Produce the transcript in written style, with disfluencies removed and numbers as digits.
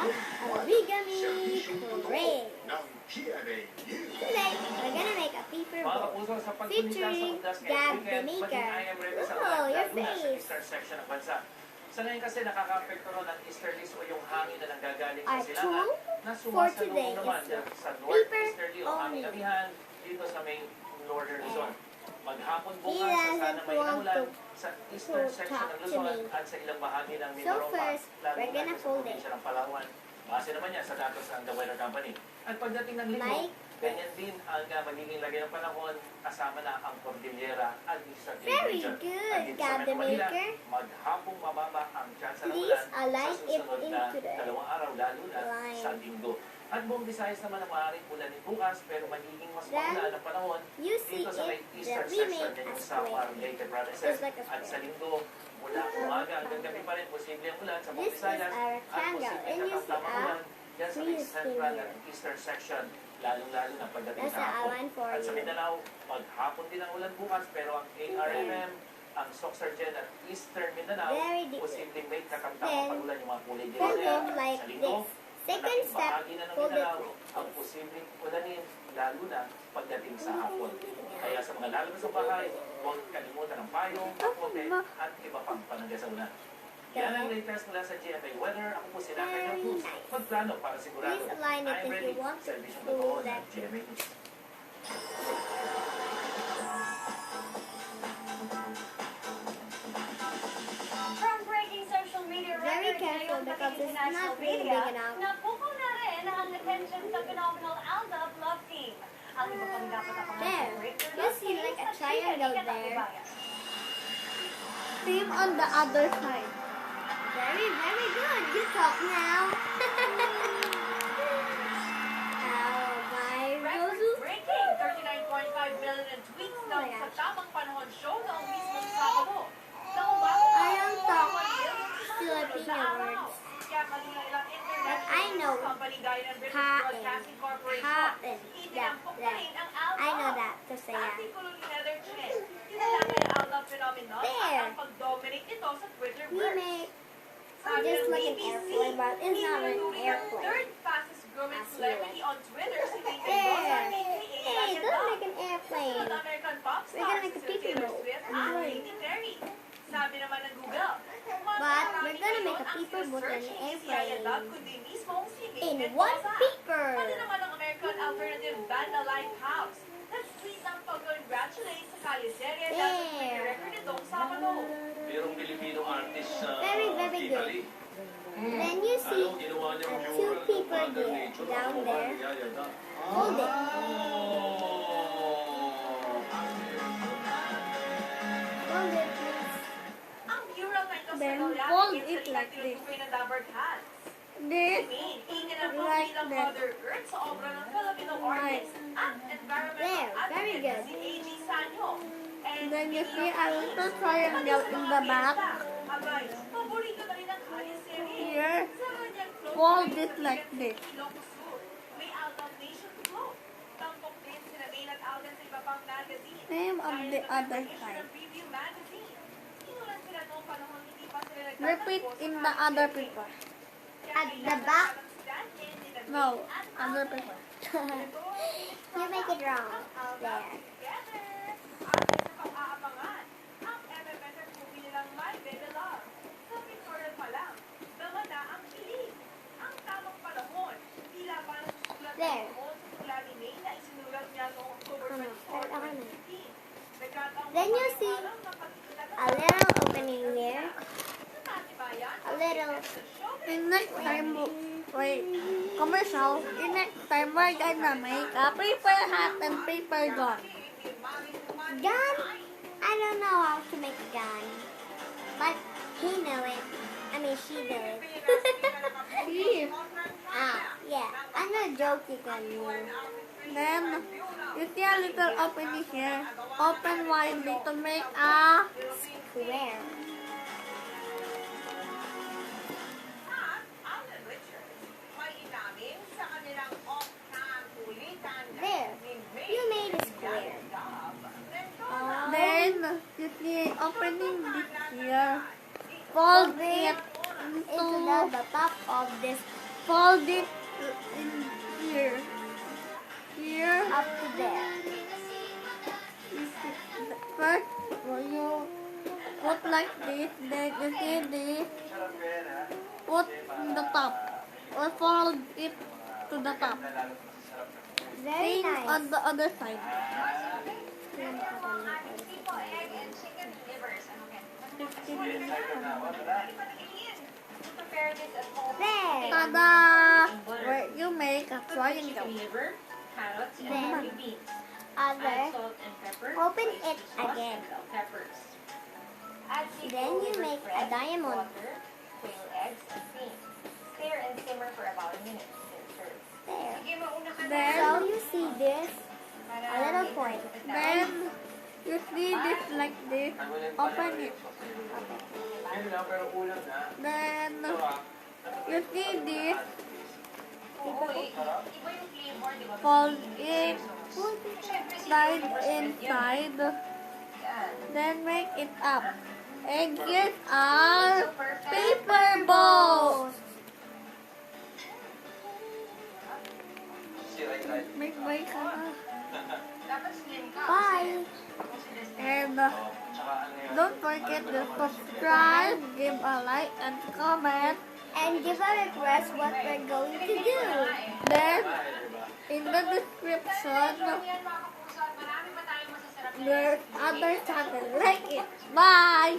Origami Crate. Today, we're gonna make a paper boat featuring Gab the Maker. Oh, your face! Sa ngayon kasi nakaka-apekto ron ang easterlies o yung hangin na nanggagaling sa Our silangan tool na for today sumasalubong naman is dyan sa paper northeasterly o hangin only. amihan dito sa may northern Luzon. Maghapon He bukas sa sana doesn't may want namulan to sa eastern section talk ng to Luzon me. at sa ilang bahagi ng So Mimaropa, first, lalo we're na gonna sa fold probinsya ng Palawan. Base naman yan sa datos ng The Weather Company. At pagdating ng linggo, Like ganyan din ang magiging lagay ng panahon kasama na ang Cordillera Administrative Very Region. good, At dito sa Gab the Metro Manila, Maker. maghapong mababa ang tsansa ng Please ulan sa align it susunod na into the 2 araw, lalo na line. sa linggo. At buong Visayas naman ang maaaring ulanin bukas, pero magiging mas Then, maulan ang panahon you see dito sa may it eastern that we section make yan a yung Samar, square. Leyte provinces. Just like a At sa square. linggo, mula umaga hanggang gabi pa rin posible ang ulan sa buong This is Visayas a at rectangle, posible and you see katamtamang a ulan dyan sa may trees central here. at eastern section, lalong-lalo na pagdating That's sa a hapon. line for At sa you. Mindanao, maghapon din ang ulan bukas, pero ang ARMM, ang Soxargen at Eastern Mindanao, Very deep. posibleng may katamtamang Then, pagulan yung mga kulay fold diarrhea. it like Sa linggo, this. Second malaking step, bahagi na ng fold it Mindanao like ang posibleng ulanin, lalo na pagdating sa hapon. Kaya sa mga lalabas ng bahay, huwag kalimutan ng payong, kapote, at iba pang pananggasauna. Yan ang latest mula sa GMA Weather. Ako po si Lakay ng Very Cruz. nice. Magplano para sigurado. Please align it I'm if ready. you want to Servisyon do totoo that. ng GMA News. From breaking social media Very records careful ngayon, because pati it's international not really media, big enough. napukaw na rin ang attention sa phenomenal Aldab Love Team. Ang iba pang dapat abangan There. sa Break Your You Love see Team like a sa triangle Chika there. Ikatakubayan. Same on the other side. Very, very good. You talk now. Oh my Record-breaking 39.5 million in tweets Oh daw my sa gosh. tamang panahon show noong mismong Sabado. I don't talk Filipino words. Kaya kanina ilang But I know company gaya ng British Kain. Broadcasting Corporation. Kain. Yeah, Itinampok na yeah. rin ang Aldab. I know that to say that. Artikulo ni Heather Chen, tinalakay ang Aldab phenomenon There. at ang pag-dominate nito sa We Twitterverse. make Sabi just ng like an BBC, airplane, but it's not an itinuturing ang airplane. third fastest growing As you celebrity on Twitter si Tate There. Mendoza, aka Hey, Gadget don't Dog. make an airplane. Susunod American pop We're gonna star make a si paper Taylor boat. Swift I'm at doing. Katy Perry. Sabi naman ng Google, But we're gonna make a paper boat and an airplane kundi mismo si Tate in Mendoza. one paper. Ano naman ang American alternative band na Lifehouse? Nag-tweet ang pag-congratulate sa Caliseria dahil sa Twitter record nitong Sabado. Mayroong Pilipino artist sa Very, very good. Italy. Then you see Ginawa niyang two mural ng people Mother there, Nature. down Ako, there. yayada. Hold it. Hold it, please. Ang mural na ito sa Then Goliath fold is it sa like tinutukoy ng Dabber Cats. This, Itinapos like bilang that. Mother Earth sa obra ng Filipino artist at environmental There, very advocate good. si A.G. Sanyo. And then you see a little pati triangle sa in mga the back. fiesta. Abay, paborito na rin ang kanyang serye. Here, Sa kanyang float fold line it sa like Bigan this. City, Ilocos Sur, may Aldab Nation float. Tampok din sina Mail at Alden sa iba pang magazine. Same on Gaya the ng other issue side. ng Preview Magazine. Sinulat sila noong panahon hindi pa sila Repeat nagtatagpo sa in the other Caliseria. paper. At the back. No, other paper. You make it wrong. There. There. Then you see a little opening there. A little. In next time, wait, commercial, in next time we're gonna make a paper hat and paper gun. Gun? I don't know how to make a gun. But he know it. I mean, she know it. See? Yeah. I'm not joking on you. Then, you see a little opening here. Open widely to make a Square. There. You made a square. then you see opening this here. Fold it Into into the top of this fold it in here. Here. Up to there. First, you put like this, then you see this, put in the top, or fold it to the top. Very Same on nice. the other side. Tipo, egg and chicken livers. Ano yan? 15 minutes. Prepare this at home. There. Tada! Where you make a triangle. Chicken liver, carrots, and Then, green beans. Other. Add salt and pepper. Open oyster it sauce, again. and bell peppers. Add Then seafood you liver make a bread, diamond. water, quail eggs, and cream. Stir and simmer for about a minute. Then serve. There. Sige, mauna ka Then, So you see this, a little point. Then, you see this like this, open it. Yun lang, pero ulam na. Then, Ito ah. you see this, Oo, iba yung flavor, di ba? fold it, Siyempre, slide seafood liver spread yan. inside, Yan. then make it up. And here are So, perfect. paper balls. Siray-ray. Make way ka na. Dapat slim ka. Bye. And Tsaka ano yun? don't forget to subscribe, give a like, and comment. And give a request what we're going to do. Then, Ay, diba? in the description, Yan, mga kapuso, at marami pa tayong masasarap na there's other channel like it. Bye!